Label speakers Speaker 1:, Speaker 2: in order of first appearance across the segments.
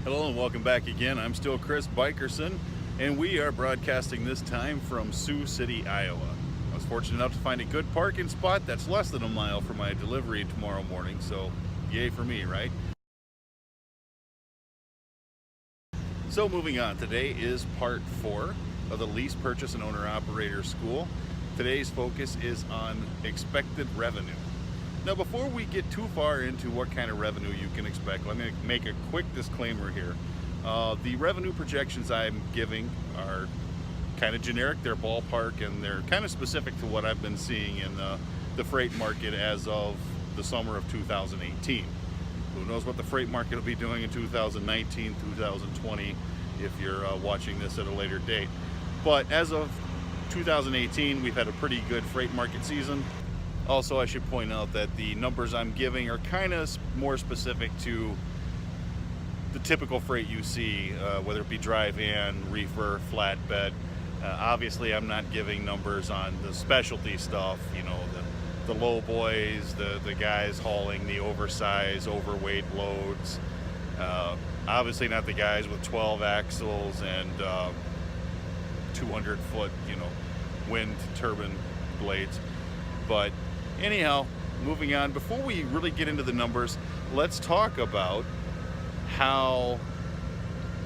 Speaker 1: Hello and welcome back again. I'm still Chris Bikerson, and we are broadcasting this time from Sioux City, Iowa. I was fortunate enough to find a good parking spot that's less than a mile for my delivery tomorrow morning, so yay for me, right? So moving on, today is part 4 of the Lease Purchase and Owner Operator School. Today's focus is on expected revenue. Now, before we get too far into what kind of revenue you can expect, let me make a quick disclaimer here. The revenue projections I'm giving are kind of generic, they're ballpark, and they're kind of specific to what I've been seeing in the freight market as of the summer of 2018. Who knows what the freight market will be doing in 2019, 2020, if you're watching this at a later date. But as of 2018, we've had a pretty good freight market season. Also, I should point out that the numbers I'm giving are kind of more specific to the typical freight you see, whether it be dry van, reefer, flatbed. Obviously, I'm not giving numbers on the specialty stuff, you know, the low boys, the guys hauling the oversized, overweight loads. Obviously not the guys with 12 axles and 200-foot, you know, wind turbine blades. But anyhow, moving on, before we really get into the numbers, let's talk about how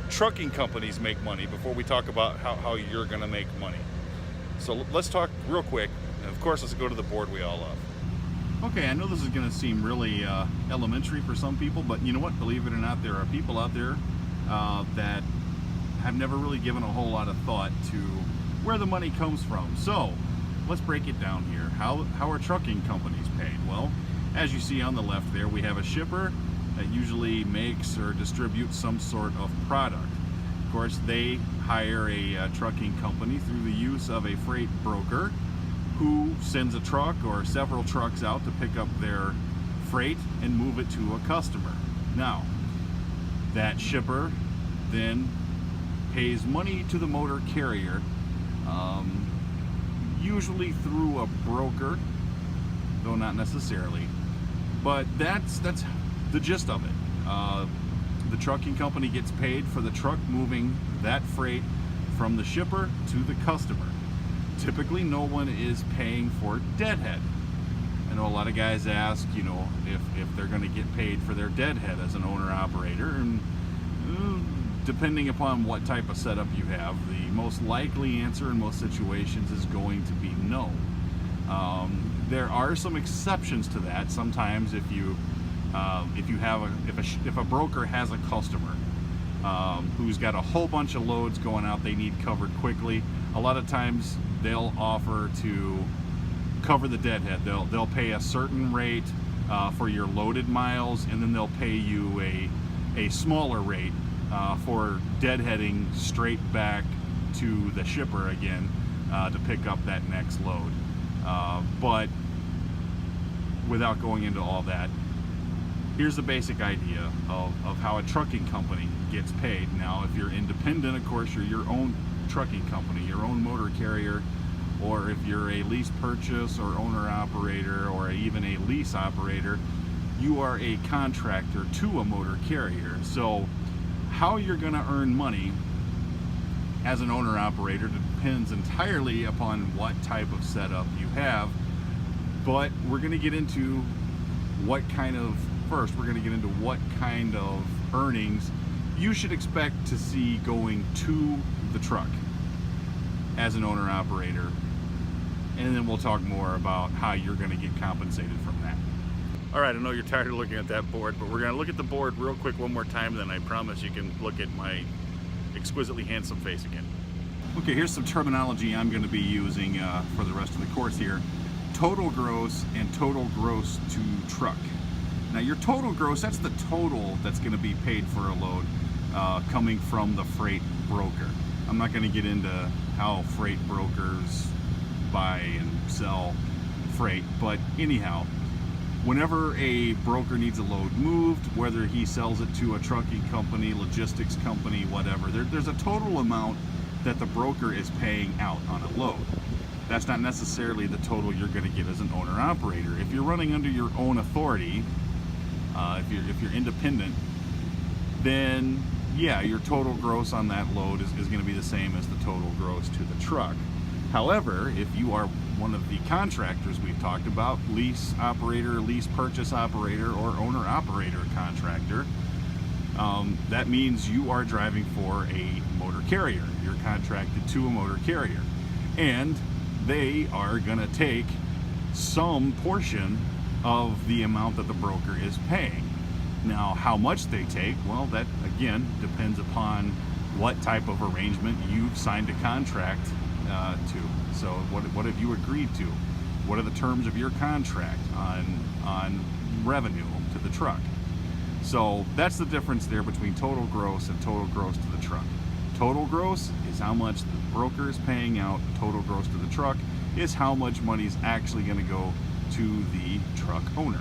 Speaker 1: trucking companies make money before we talk about how you're going to make money. So let's talk real quick. And of course, let's go to the board we all love. Okay, I know this is going to seem really elementary for some people, but you know what? Believe it or not, there are people out there that have never really given a whole lot of thought to where the money comes from. So let's break it down here. How are trucking companies paid? Well, as you see on the left there, we have a shipper that usually makes or distributes some sort of product. Of course, they hire a trucking company through the use of a freight broker who sends a truck or several trucks out to pick up their freight and move it to a customer. Now, that shipper then pays money to the motor carrier, usually through a broker, though not necessarily, but that's the gist of it. The trucking company gets paid for the truck moving that freight from the shipper to the customer. Typically, no one is paying for deadhead. I know a lot of guys ask, you know, if they're going to get paid for their deadhead as an owner-operator, and depending upon what type of setup you have, the most likely answer in most situations is going to be no. There are some exceptions to that. Sometimes if a broker has a customer who's got a whole bunch of loads going out they need covered quickly, a lot of times they'll offer to cover the deadhead. They'll pay a certain rate for your loaded miles, and then they'll pay you a smaller rate for deadheading straight back to the shipper again to pick up that next load. But without going into all that, here's the basic idea of how a trucking company gets paid. Now, if you're independent, of course, you're your own trucking company, your own motor carrier, or if you're a lease purchase or owner operator or even a lease operator, you are a contractor to a motor carrier. So how you're going to earn money as an owner operator depends entirely upon what type of setup you have. But we're going to get into what kind of earnings you should expect to see going to the truck as an owner operator, and then we'll talk more about how you're going to get compensated from that. All right, I know you're tired of looking at that board, but we're going to look at the board real quick one more time, then I promise you can look at my exquisitely handsome face again. Okay, here's some terminology I'm going to be using for the rest of the course here. Total gross and total gross to truck. Now, your total gross, that's the total that's going to be paid for a load coming from the freight broker. I'm not going to get into how freight brokers buy and sell freight, but anyhow, whenever a broker needs a load moved, whether he sells it to a trucking company, logistics company, whatever, there's a total amount that the broker is paying out on a load. That's not necessarily the total you're going to get as an owner-operator. If you're running under your own authority, if you're independent, then yeah, your total gross on that load is going to be the same as the total gross to the truck. However, if you are one of the contractors we've talked about, lease operator, lease purchase operator, or owner operator contractor, that means you are driving for a motor carrier. You're contracted to a motor carrier, and they are going to take some portion of the amount that the broker is paying. Now, how much they take, well, that again depends upon what type of arrangement you've signed a contract to. So what have you agreed to? What are the terms of your contract on revenue to the truck? So that's the difference there between total gross and total gross to the truck. Total gross is how much the broker is paying out. Total gross to the truck is how much money is actually going to go to the truck owner.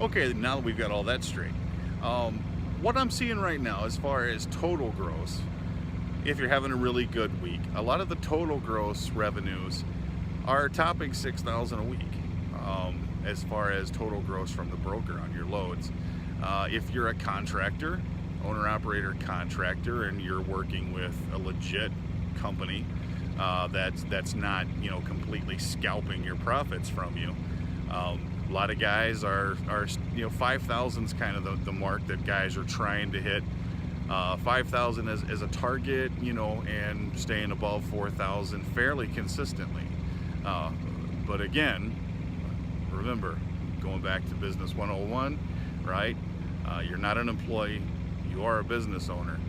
Speaker 1: Okay, now that we've got all that straight, what I'm seeing right now as far as total gross, if you're having a really good week, a lot of the total gross revenues are topping $6,000 a week as far as total gross from the broker on your loads. If you're a contractor, owner-operator contractor, and you're working with a legit company that's not, completely scalping your profits from you, a lot of guys are 5,000 is kind of the mark that guys are trying to hit. 5,000 as a target, and staying above 4,000 fairly consistently. But again, remember, going back to business 101, right? You're not an employee, you are a business owner.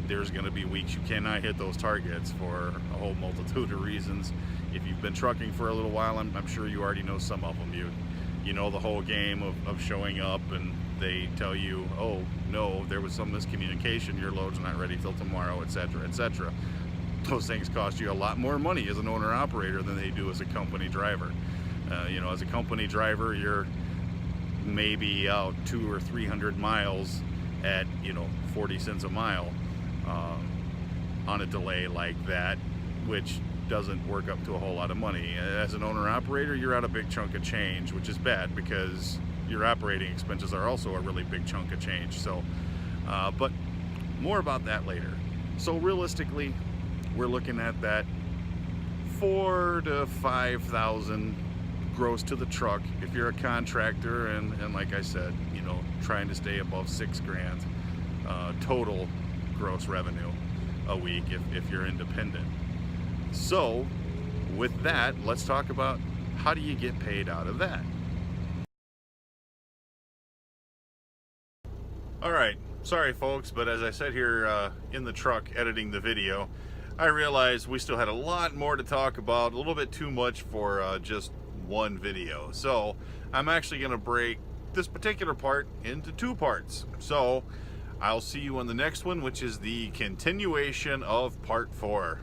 Speaker 1: There's going to be weeks you cannot hit those targets for a whole multitude of reasons. If you've been trucking for a little while, I'm sure you already know some of them. You know the whole game of showing up and they tell you, oh no, there was some miscommunication, your load's not ready till tomorrow, etc., etc. Those things cost you a lot more money as an owner operator than they do as a company driver. As a company driver, you're maybe out 200 or 300 miles at 40 cents a mile on a delay like that, which doesn't work up to a whole lot of money. As an owner operator, you're out a big chunk of change, which is bad because your operating expenses are also a really big chunk of change. So but more about that later. So realistically, we're looking at that 4,000 to 5,000 gross to the truck if you're a contractor, and like I said, trying to stay above $6,000 total gross revenue a week if you're independent. So with that, let's talk about how do you get paid out of that. All right, sorry folks, but as I said here in the truck editing the video, I realized we still had a lot more to talk about, a little bit too much for just one video. So I'm actually going to break this particular part into two parts. So I'll see you on the next one, which is the continuation of part 4.